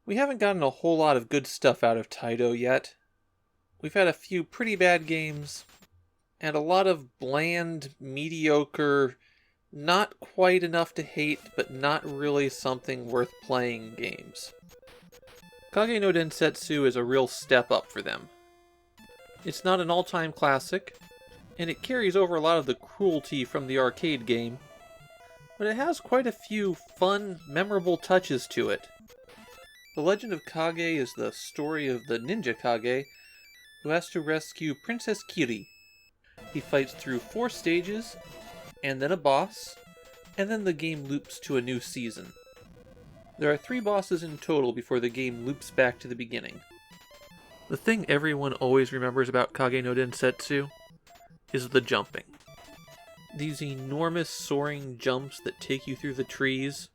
We haven't gotten a whole lot of good stuff out of Taito yet. We've had a few pretty bad games, and a lot of bland, mediocre, not quite enough to hate, but not really something worth playing games. Kage no Densetsu is a real step up for them. It's not an all-time classic, and it carries over a lot of the cruelty from the arcade game, but it has quite a few fun, memorable touches to it. The Legend of Kage is the story of the ninja Kage who has to rescue Princess Kiri. He fights through 4 stages, and then a boss, and then the game loops to a new season. There are 3 bosses in total before the game loops back to the beginning. The thing everyone always remembers about Kage no Densetsu is the jumping. These enormous soaring jumps that take you through the trees.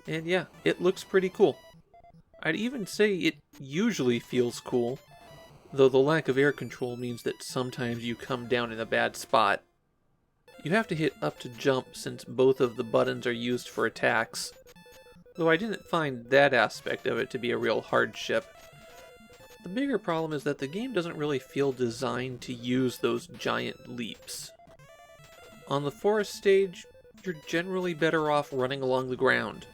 And yeah, it looks pretty cool. I'd even say it usually feels cool, though the lack of air control means that sometimes you come down in a bad spot. You have to hit up to jump since both of the buttons are used for attacks, though I didn't find that aspect of it to be a real hardship. The bigger problem is that the game doesn't really feel designed to use those giant leaps. On the forest stage, you're generally better off running along the ground.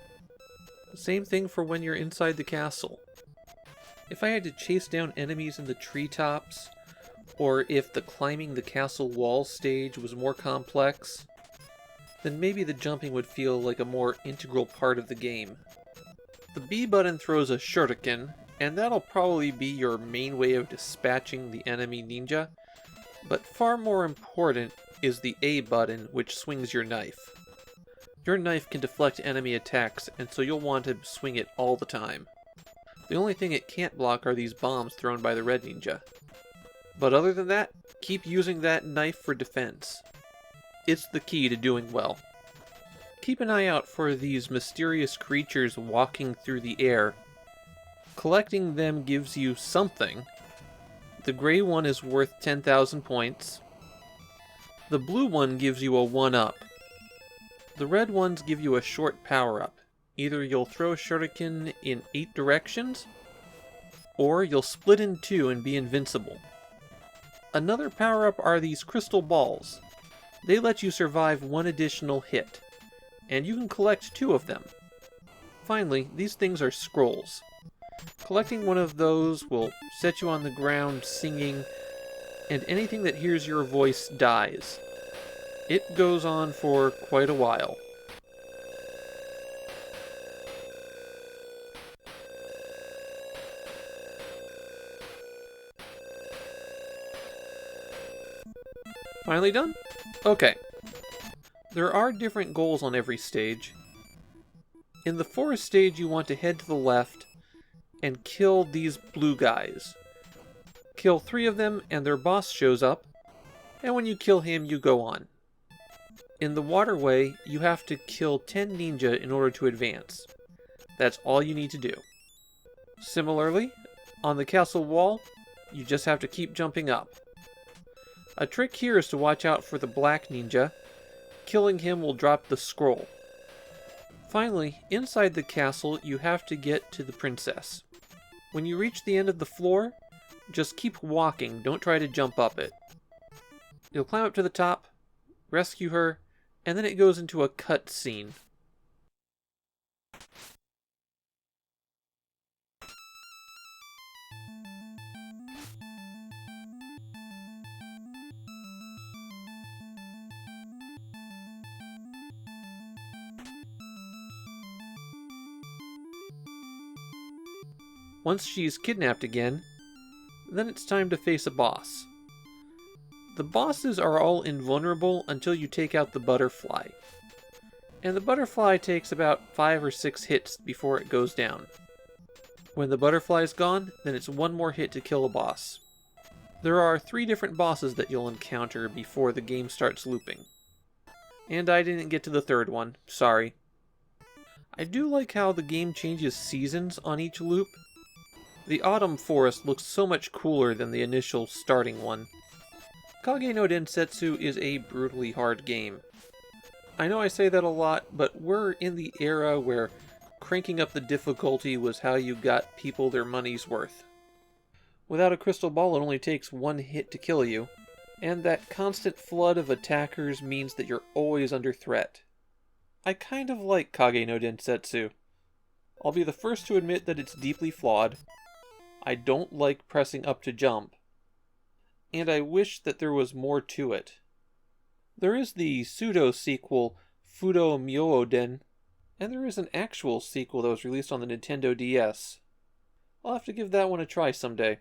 Same thing for when you're inside the castle. If I had to chase down enemies in the treetops, or if the climbing the castle wall stage was more complex, then maybe the jumping would feel like a more integral part of the game. The B button throws a shuriken, and that'll probably be your main way of dispatching the enemy ninja, but far more important is the A button, which swings your knife. Your knife can deflect enemy attacks, and so you'll want to swing it all the time. The only thing it can't block are these bombs thrown by the red ninja. But other than that, keep using that knife for defense. It's the key to doing well. Keep an eye out for these mysterious creatures walking through the air. Collecting them gives you something. The gray one is worth 10,000 points. The blue one gives you a 1-up. The red ones give you a short power-up. Either you'll throw a shuriken in 8 directions, or you'll split in 2 and be invincible. Another power-up are these crystal balls. They let you survive 1 additional hit, and you can collect 2 of them. Finally, these things are scrolls. Collecting one of those will set you on the ground singing, and anything that hears your voice dies. It goes on for quite a while. Finally done? Okay. There are different goals on every stage. In the forest stage, you want to head to the left and kill these blue guys. Kill 3 of them and their boss shows up, and when you kill him, you go on. In the waterway, you have to kill 10 ninja in order to advance. That's all you need to do. Similarly, on the castle wall, you just have to keep jumping up. A trick here is to watch out for the black ninja. Killing him will drop the scroll. Finally, inside the castle, you have to get to the princess. When you reach the end of the floor, just keep walking, don't try to jump up it. You'll climb up to the top, rescue her, and then it goes into a cut scene. Once she's kidnapped again, then it's time to face a boss. The bosses are all invulnerable until you take out the butterfly. And the butterfly takes about 5 or 6 hits before it goes down. When the butterfly's gone, then it's 1 more hit to kill a boss. There are 3 different bosses that you'll encounter before the game starts looping. And I didn't get to the 3rd one, sorry. I do like how the game changes seasons on each loop. The autumn forest looks so much cooler than the initial starting one. Kage no Densetsu is a brutally hard game. I know I say that a lot, but we're in the era where cranking up the difficulty was how you got people their money's worth. Without a crystal ball, it only takes one hit to kill you, and that constant flood of attackers means that you're always under threat. I kind of like Kage no Densetsu. I'll be the first to admit that it's deeply flawed. I don't like pressing up to jump, and I wish that there was more to it. There is the pseudo-sequel Fudo Myooden, and there is an actual sequel that was released on the Nintendo DS. I'll have to give that one a try someday.